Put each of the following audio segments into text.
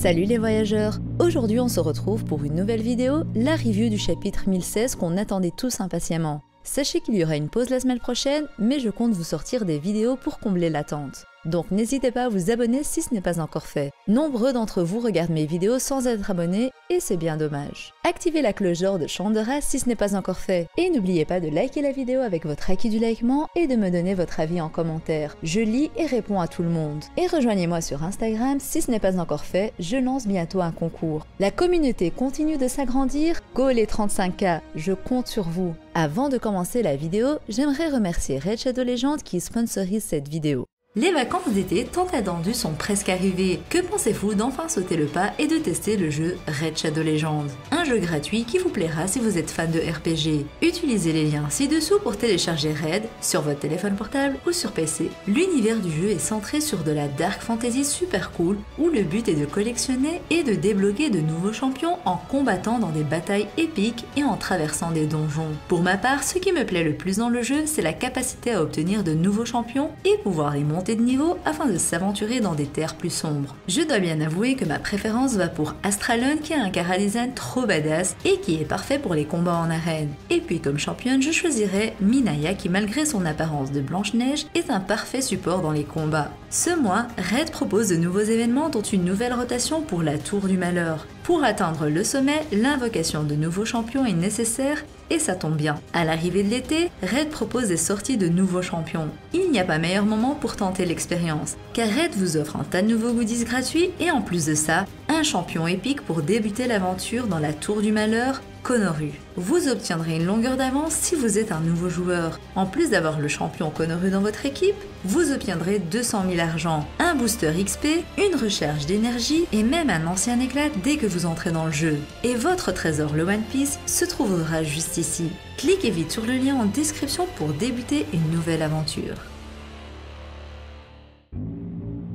Salut les voyageurs! Aujourd'hui on se retrouve pour une nouvelle vidéo, la review du chapitre 1016 qu'on attendait tous impatiemment. Sachez qu'il y aura une pause la semaine prochaine, mais je compte vous sortir des vidéos pour combler l'attente. Donc n'hésitez pas à vous abonner si ce n'est pas encore fait. Nombreux d'entre vous regardent mes vidéos sans être abonnés et c'est bien dommage. Activez la cloche d'or de Chandra si ce n'est pas encore fait. Et n'oubliez pas de liker la vidéo avec votre acquis du likement et de me donner votre avis en commentaire. Je lis et réponds à tout le monde. Et rejoignez-moi sur Instagram si ce n'est pas encore fait, je lance bientôt un concours. La communauté continue de s'agrandir, go les 35K, je compte sur vous. Avant de commencer la vidéo, j'aimerais remercier Raid Shadow Legends qui sponsorise cette vidéo. Les vacances d'été tant attendues sont presque arrivées. Que pensez-vous d'enfin sauter le pas et de tester le jeu Raid Shadow Legends? Un jeu gratuit qui vous plaira si vous êtes fan de RPG. Utilisez les liens ci-dessous pour télécharger Raid sur votre téléphone portable ou sur PC. L'univers du jeu est centré sur de la dark fantasy super cool où le but est de collectionner et de débloquer de nouveaux champions en combattant dans des batailles épiques et en traversant des donjons. Pour ma part, ce qui me plaît le plus dans le jeu, c'est la capacité à obtenir de nouveaux champions et pouvoir les monter de niveau afin de s'aventurer dans des terres plus sombres. Je dois bien avouer que ma préférence va pour Astralon qui a un chara-design trop badass et qui est parfait pour les combats en arène. Et puis comme championne, je choisirais Minaya qui malgré son apparence de Blanche-Neige est un parfait support dans les combats. Ce mois, Raid propose de nouveaux événements dont une nouvelle rotation pour la Tour du Malheur. Pour atteindre le sommet, l'invocation de nouveaux champions est nécessaire et ça tombe bien. À l'arrivée de l'été, Raid propose des sorties de nouveaux champions. Il n'y a pas meilleur moment pour tenter l'expérience, car Raid vous offre un tas de nouveaux goodies gratuits et en plus de ça, un champion épique pour débuter l'aventure dans la Tour du Malheur, Konoru. Vous obtiendrez une longueur d'avance si vous êtes un nouveau joueur. En plus d'avoir le champion Konoru dans votre équipe, vous obtiendrez 200 000 argent, un booster XP, une recharge d'énergie et même un ancien éclat dès que vous entrez dans le jeu. Et votre trésor le One Piece se trouvera juste ici. Cliquez vite sur le lien en description pour débuter une nouvelle aventure.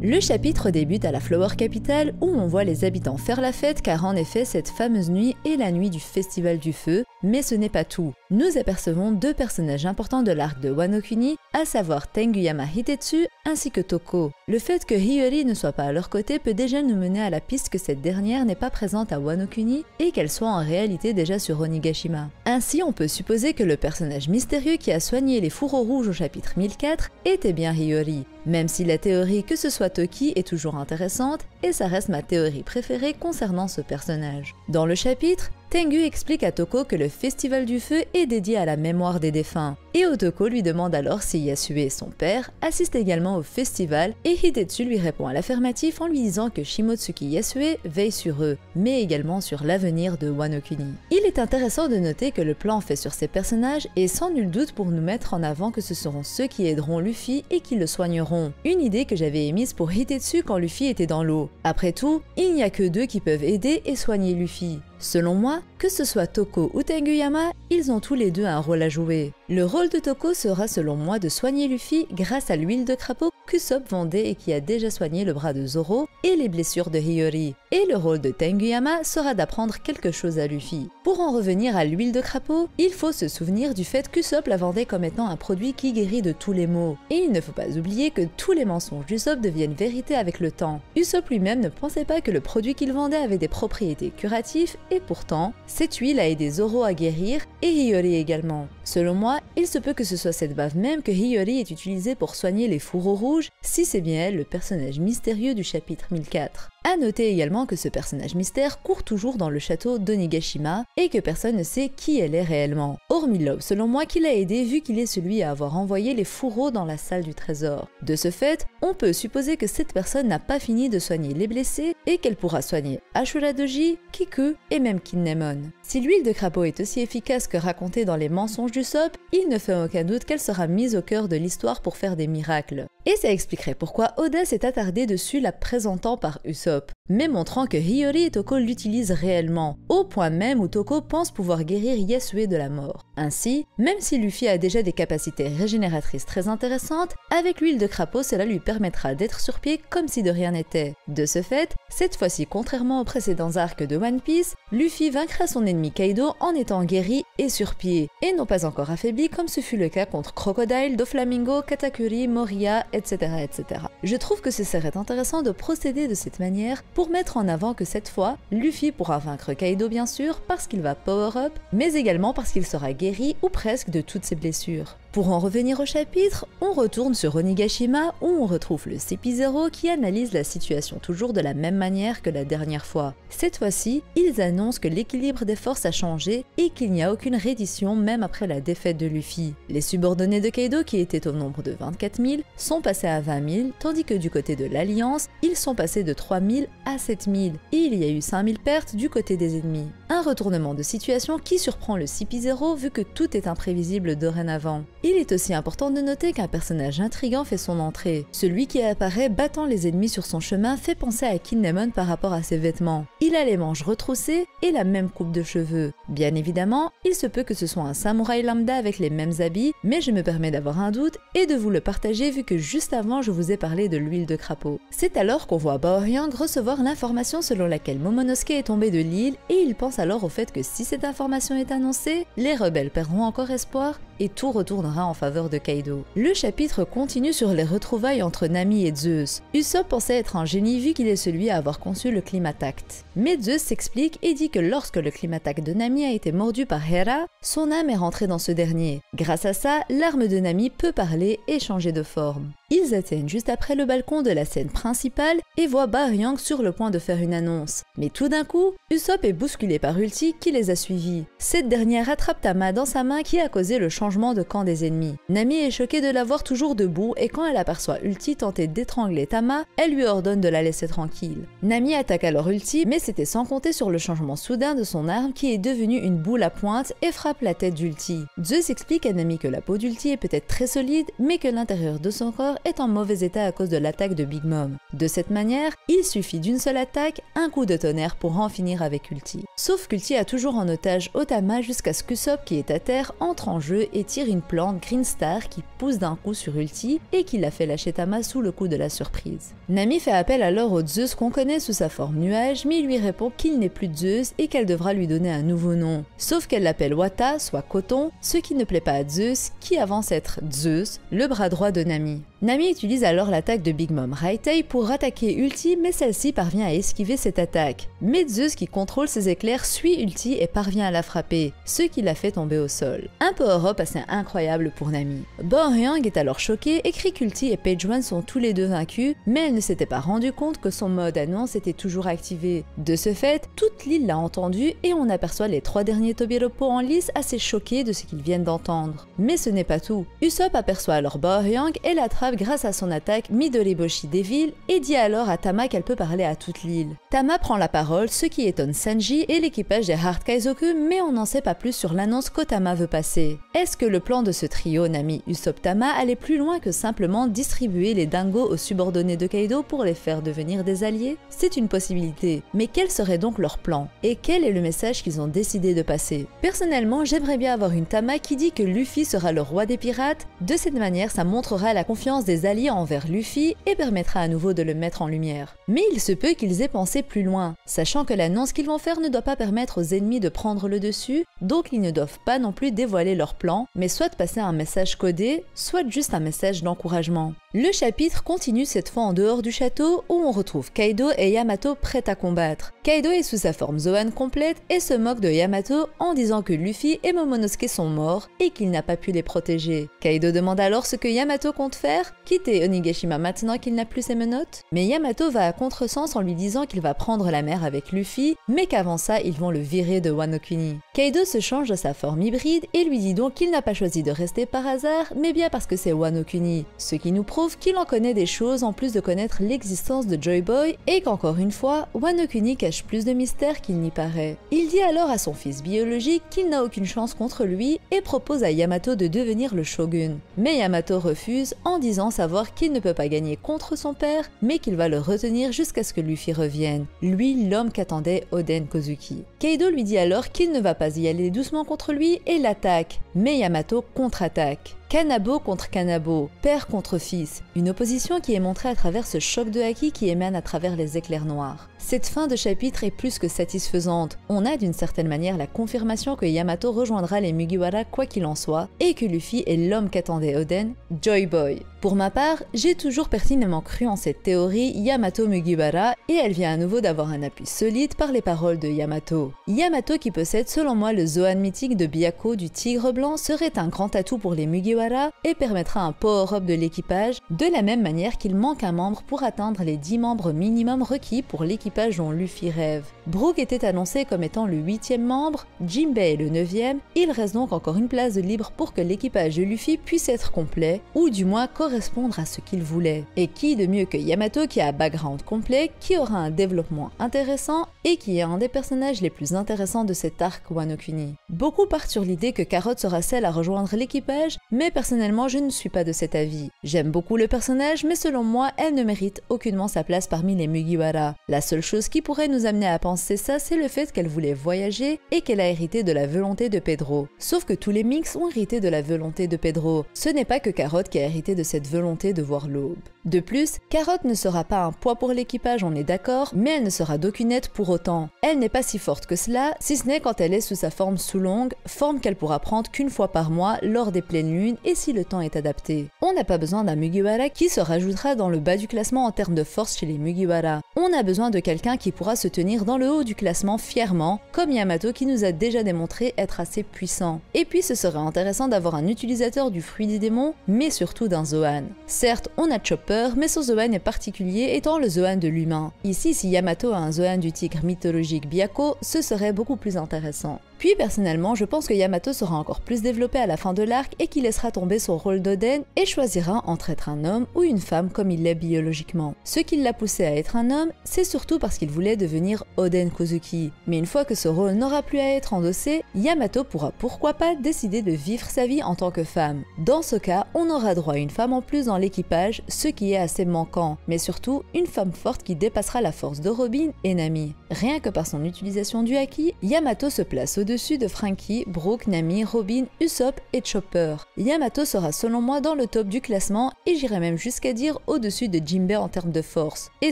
Le chapitre débute à la Flower Capital où on voit les habitants faire la fête car en effet cette fameuse nuit est la nuit du Festival du Feu, mais ce n'est pas tout. Nous apercevons deux personnages importants de l'arc de Wano Kuni, à savoir Tenguyama Hitetsu ainsi que Toko. Le fait que Hiyori ne soit pas à leur côté peut déjà nous mener à la piste que cette dernière n'est pas présente à Wano Kuni et qu'elle soit en réalité déjà sur Onigashima. Ainsi on peut supposer que le personnage mystérieux qui a soigné les fourreaux rouges au chapitre 1004 était bien Hiyori. Même si la théorie que ce soit Toki est toujours intéressante, et ça reste ma théorie préférée concernant ce personnage. Dans le chapitre, Tengu explique à Toko que le Festival du Feu est dédié à la mémoire des défunts, et Otoko lui demande alors si Yasue, son père, assiste également au festival, et Hitetsu lui répond à l'affirmatif en lui disant que Shimotsuki Yasue veille sur eux, mais également sur l'avenir de Wano Kuni. Il est intéressant de noter que le plan fait sur ces personnages est sans nul doute pour nous mettre en avant que ce seront ceux qui aideront Luffy et qui le soigneront. Une idée que j'avais émise pour Hitetsu quand Luffy était dans l'eau. Après tout, il n'y a que deux qui peuvent aider et soigner Luffy. Selon moi, que ce soit Toko ou Tenguyama, ils ont tous les deux un rôle à jouer. Le rôle de Toko sera selon moi de soigner Luffy grâce à l'huile de crapaud qu'Usopp vendait et qui a déjà soigné le bras de Zoro et les blessures de Hiyori. Et le rôle de Tenguyama sera d'apprendre quelque chose à Luffy. Pour en revenir à l'huile de crapaud, il faut se souvenir du fait qu'Usopp la vendait comme étant un produit qui guérit de tous les maux. Et il ne faut pas oublier que tous les mensonges d'Usopp deviennent vérité avec le temps. Usopp lui-même ne pensait pas que le produit qu'il vendait avait des propriétés curatives et pourtant, cette huile a aidé Zoro à guérir et Hiyori également. Selon moi, il se peut que ce soit cette bave même que Hiyori ait utilisée pour soigner les fourreaux rouges si c'est bien elle le personnage mystérieux du chapitre 1004. A noter également que ce personnage mystère court toujours dans le château d'Onigashima et que personne ne sait qui elle est réellement. Hormis Love, selon moi, qui l'a aidé vu qu'il est celui à avoir envoyé les fourreaux dans la salle du trésor. De ce fait, on peut supposer que cette personne n'a pas fini de soigner les blessés et qu'elle pourra soigner Ashura Doji, Kiku et même Kinemon. Si l'huile de crapaud est aussi efficace que racontée dans les mensonges d'Usopp, il ne fait aucun doute qu'elle sera mise au cœur de l'histoire pour faire des miracles. Et ça expliquerait pourquoi Oda s'est attardé dessus la présentant par Usopp, mais montrant que Hiyori et Toko l'utilisent réellement, au point même où Toko pense pouvoir guérir Yasue de la mort. Ainsi, même si Luffy a déjà des capacités régénératrices très intéressantes, avec l'huile de crapaud cela lui permettra d'être sur pied comme si de rien n'était. De ce fait, cette fois-ci contrairement aux précédents arcs de One Piece, Luffy vaincra son ennemi Kaido en étant guéri et sur pied, et non pas encore affaibli comme ce fut le cas contre Crocodile, Doflamingo, Katakuri, Moria, etc. etc. Je trouve que ce serait intéressant de procéder de cette manière manière pour mettre en avant que cette fois, Luffy pourra vaincre Kaido bien sûr parce qu'il va power up, mais également parce qu'il sera guéri ou presque de toutes ses blessures. Pour en revenir au chapitre, on retourne sur Onigashima où on retrouve le CP0 qui analyse la situation toujours de la même manière que la dernière fois. Cette fois-ci, ils annoncent que l'équilibre des forces a changé et qu'il n'y a aucune reddition même après la défaite de Luffy. Les subordonnés de Kaido qui étaient au nombre de 24 000 sont passés à 20 000, tandis que du côté de l'Alliance, ils sont passés de 3 000 à 7 000 et il y a eu 5 000 pertes du côté des ennemis. Un retournement de situation qui surprend le CP0 vu que tout est imprévisible dorénavant. Il est aussi important de noter qu'un personnage intriguant fait son entrée. Celui qui apparaît battant les ennemis sur son chemin fait penser à Kinemon par rapport à ses vêtements. Il a les manches retroussées et la même coupe de cheveux. Bien évidemment, il se peut que ce soit un samouraï lambda avec les mêmes habits, mais je me permets d'avoir un doute et de vous le partager vu que juste avant je vous ai parlé de l'huile de crapaud. C'est alors qu'on voit Baoryang recevoir l'information selon laquelle Momonosuke est tombé de l'île et il pense alors au fait que si cette information est annoncée, les rebelles perdront encore espoir et tout retournera en faveur de Kaido. Le chapitre continue sur les retrouvailles entre Nami et Zeus. Usopp pensait être un génie vu qu'il est celui à avoir conçu le Climatact. Mais Zeus s'explique et dit que lorsque le Climatact de Nami a été mordu par Hera, son âme est rentrée dans ce dernier. Grâce à ça, l'arme de Nami peut parler et changer de forme. Ils atteignent juste après le balcon de la scène principale et voient Baoryang sur le point de faire une annonce. Mais tout d'un coup, Usopp est bousculé par Ulti qui les a suivis. Cette dernière attrape Tama dans sa main qui a causé le changement de camp des ennemis. Nami est choquée de la voir toujours debout et quand elle aperçoit Ulti tenter d'étrangler Tama, elle lui ordonne de la laisser tranquille. Nami attaque alors Ulti, mais c'était sans compter sur le changement soudain de son arme qui est devenue une boule à pointe et frappe la tête d'Ulti. Zeus explique à Nami que la peau d'Ulti est peut-être très solide, mais que l'intérieur de son corps est en mauvais état à cause de l'attaque de Big Mom. De cette manière, il suffit d'une seule attaque, un coup de tonnerre pour en finir avec Ulti. Sauf qu'Ulti a toujours en otage Otama jusqu'à ce qu'Usopp qui est à terre entre en jeu et tire une plante Green Star qui pousse d'un coup sur Ulti et qui la fait lâcher Tama sous le coup de la surprise. Nami fait appel alors au Zeus qu'on connaît sous sa forme nuage, mais il lui répond qu'il n'est plus Zeus et qu'elle devra lui donner un nouveau nom. Sauf qu'elle l'appelle Wata, soit coton, ce qui ne plaît pas à Zeus, qui avance être Zeus, le bras droit de Nami. Nami utilise alors l'attaque de Big Mom Raitei pour attaquer Ulti, mais celle-ci parvient à esquiver cette attaque. Mais Zeus qui contrôle ses éclairs suit Ulti et parvient à la frapper, ce qui la fait tomber au sol. Un power-up assez incroyable pour Nami. Baoryang est alors choquée et crie qu'Ulti et Page One sont tous les deux vaincus, mais elle ne s'était pas rendu compte que son mode annonce était toujours activé. De ce fait, toute l'île l'a entendu et on aperçoit les 3 derniers Tobiropo en lice assez choqués de ce qu'ils viennent d'entendre. Mais ce n'est pas tout. Usopp aperçoit alors Baoryang et l'attrape grâce à son attaque Midoriboshi Devil et dit alors à Tama qu'elle peut parler à toute l'île. Tama prend la parole, ce qui étonne Sanji et l'équipage des Hard Kaizoku, mais on n'en sait pas plus sur l'annonce qu'Otama veut passer. Est-ce que le plan de ce trio Nami, Usopp, Tama allait plus loin que simplement distribuer les dingos aux subordonnés de Kaido pour les faire devenir des alliés? C'est une possibilité, mais quel serait donc leur plan? Et quel est le message qu'ils ont décidé de passer? Personnellement, j'aimerais bien avoir une Tama qui dit que Luffy sera le roi des pirates. De cette manière, ça montrera la confiance des alliés envers Luffy et permettra à nouveau de le mettre en lumière. Mais il se peut qu'ils aient pensé plus loin, sachant que l'annonce qu'ils vont faire ne doit pas permettre aux ennemis de prendre le dessus, donc ils ne doivent pas non plus dévoiler leur plan, mais soit passer un message codé, soit juste un message d'encouragement. Le chapitre continue cette fois en dehors du château où on retrouve Kaido et Yamato prêts à combattre. Kaido est sous sa forme Zoan complète et se moque de Yamato en disant que Luffy et Momonosuke sont morts et qu'il n'a pas pu les protéger. Kaido demande alors ce que Yamato compte faire, quitter Onigashima maintenant qu'il n'a plus ses menottes. Mais Yamato va à contresens en lui disant qu'il va prendre la mer avec Luffy, mais qu'avant ça ils vont le virer de Wano Kuni. Kaido se change de sa forme hybride et lui dit donc qu'il n'a pas choisi de rester par hasard, mais bien parce que c'est Wano Kuni, ce qui nous prouve qu'il en connaît des choses en plus de connaître l'existence de Joy Boy et qu'encore une fois, Wano Kuni cache plus de mystère qu'il n'y paraît. Il dit alors à son fils biologique qu'il n'a aucune chance contre lui et propose à Yamato de devenir le shogun. Mais Yamato refuse en disant savoir qu'il ne peut pas gagner contre son père, mais qu'il va le retenir jusqu'à ce que Luffy revienne, lui l'homme qu'attendait Oden Kozuki. Kaido lui dit alors qu'il ne va pas y aller doucement contre lui et l'attaque, mais Yamato contre-attaque. Kanabo contre Kanabo, père contre fils, une opposition qui est montrée à travers ce choc de haki qui émane à travers les éclairs noirs. Cette fin de chapitre est plus que satisfaisante. On a d'une certaine manière la confirmation que Yamato rejoindra les Mugiwara quoi qu'il en soit, et que Luffy est l'homme qu'attendait Oden, Joy Boy. Pour ma part, j'ai toujours pertinemment cru en cette théorie Yamato Mugiwara, et elle vient à nouveau d'avoir un appui solide par les paroles de Yamato. Yamato, qui possède selon moi le Zoan mythique de Byakko du Tigre Blanc, serait un grand atout pour les Mugiwara et permettra un power-up de l'équipage, de la même manière qu'il manque un membre pour atteindre les 10 membres minimum requis pour l'équipage dont Luffy rêve. Brook était annoncé comme étant le 8e membre, Jinbei est le 9e, il reste donc encore une place de libre pour que l'équipage de Luffy puisse être complet, ou du moins correspondre à ce qu'il voulait. Et qui de mieux que Yamato, qui a un background complet, qui aura un développement intéressant et qui est un des personnages les plus intéressants de cet arc Wano Kuni. Beaucoup partent sur l'idée que Carrot sera celle à rejoindre l'équipage, mais personnellement je ne suis pas de cet avis. J'aime beaucoup le personnage, mais selon moi elle ne mérite aucunement sa place parmi les Mugiwara. La seule chose qui pourrait nous amener à penser ça, c'est le fait qu'elle voulait voyager et qu'elle a hérité de la volonté de Pedro. Sauf que tous les Minks ont hérité de la volonté de Pedro. Ce n'est pas que Carrot qui a hérité de cette volonté de voir l'aube. De plus, Carrot ne sera pas un poids pour l'équipage, on est d'accord, mais elle ne sera d'aucune aide pour autant. Elle n'est pas si forte que cela, si ce n'est quand elle est sous sa forme Sulong, forme qu'elle pourra prendre qu'une fois par mois lors des pleines lunes et si le temps est adapté. On n'a pas besoin d'un Mugiwara qui se rajoutera dans le bas du classement en termes de force chez les Mugiwara. On a besoin de quelqu'un qui pourra se tenir dans le haut du classement fièrement, comme Yamato qui nous a déjà démontré être assez puissant. Et puis ce serait intéressant d'avoir un utilisateur du fruit des démons, mais surtout d'un Zoan. Certes, on a Chopper, mais son Zoan est particulier étant le Zoan de l'humain. Ici, si Yamato a un Zoan du tigre mythologique Byakko, ce serait beaucoup plus intéressant. Puis personnellement, je pense que Yamato sera encore plus développé à la fin de l'arc et qu'il laissera tomber son rôle d'Oden et choisira entre être un homme ou une femme comme il l'est biologiquement. Ce qui l'a poussé à être un homme, c'est surtout parce qu'il voulait devenir Oden Kozuki. Mais une fois que ce rôle n'aura plus à être endossé, Yamato pourra pourquoi pas décider de vivre sa vie en tant que femme. Dans ce cas, on aura droit à une femme en plus dans l'équipage, ce qui est assez manquant, mais surtout une femme forte qui dépassera la force de Robin et Nami. Rien que par son utilisation du haki, Yamato se place au-dessus de Franky, Brook, Nami, Robin, Usopp et Chopper. Yamato sera selon moi dans le top du classement et j'irais même jusqu'à dire au-dessus de Jinbei en termes de force. Et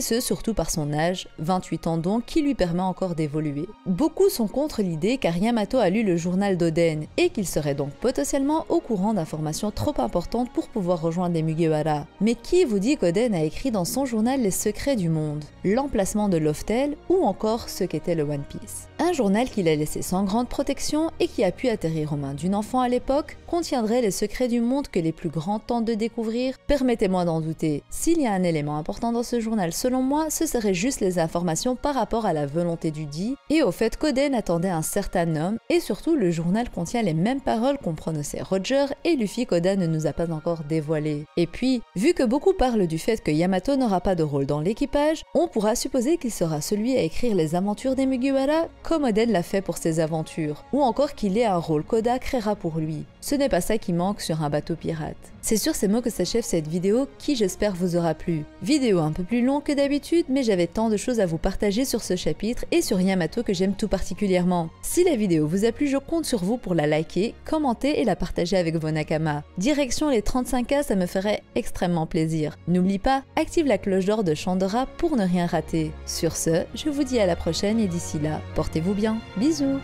ce surtout par son âge, 28 ans donc, qui lui permet encore d'évoluer. Beaucoup sont contre l'idée car Yamato a lu le journal d'Oden et qu'il serait donc potentiellement au courant d'informations trop importantes pour pouvoir rejoindre les Mugiwara. Mais qui vous dit qu'Oden a écrit dans son journal les secrets du monde, l'emplacement de Loftel ou encore ce qu'était le One Piece? Un journal qu'il a laissé sans grande protection et qui a pu atterrir aux mains d'une enfant à l'époque contiendrait les secrets du monde que les plus grands tentent de découvrir. Permettez-moi d'en douter. S'il y a un élément important dans ce journal selon moi, ce serait juste les informations par rapport à la volonté du dit et au fait qu'Oden attendait un certain homme et surtout le journal contient les mêmes paroles qu'ont prononcé Roger et Luffy qu'Oda ne nous a pas encore dévoilées. Et puis, vu que beaucoup parlent du fait que Yamato n'aura pas de rôle dans l'équipage, on pourra supposer qu'il sera celui à écrire les aventures des Mugiwara comme Oden l'a fait pour ses aventures, ou encore qu'il ait un rôle qu'Oda créera pour lui. Ce n'est pas ça qui manque sur un bateau pirate. C'est sur ces mots que s'achève cette vidéo qui j'espère vous aura plu. Vidéo un peu plus longue que d'habitude, mais j'avais tant de choses à vous partager sur ce chapitre et sur Yamato que j'aime tout particulièrement. Si la vidéo vous a plu, je compte sur vous pour la liker, commenter et la partager avec vos nakama. Direction les 35K, ça me ferait extrêmement plaisir. N'oublie pas, active la cloche d'or de Chandra pour ne rien rater. Sur ce, je vous dis à la prochaine et d'ici là, portez-vous bien. Bisous!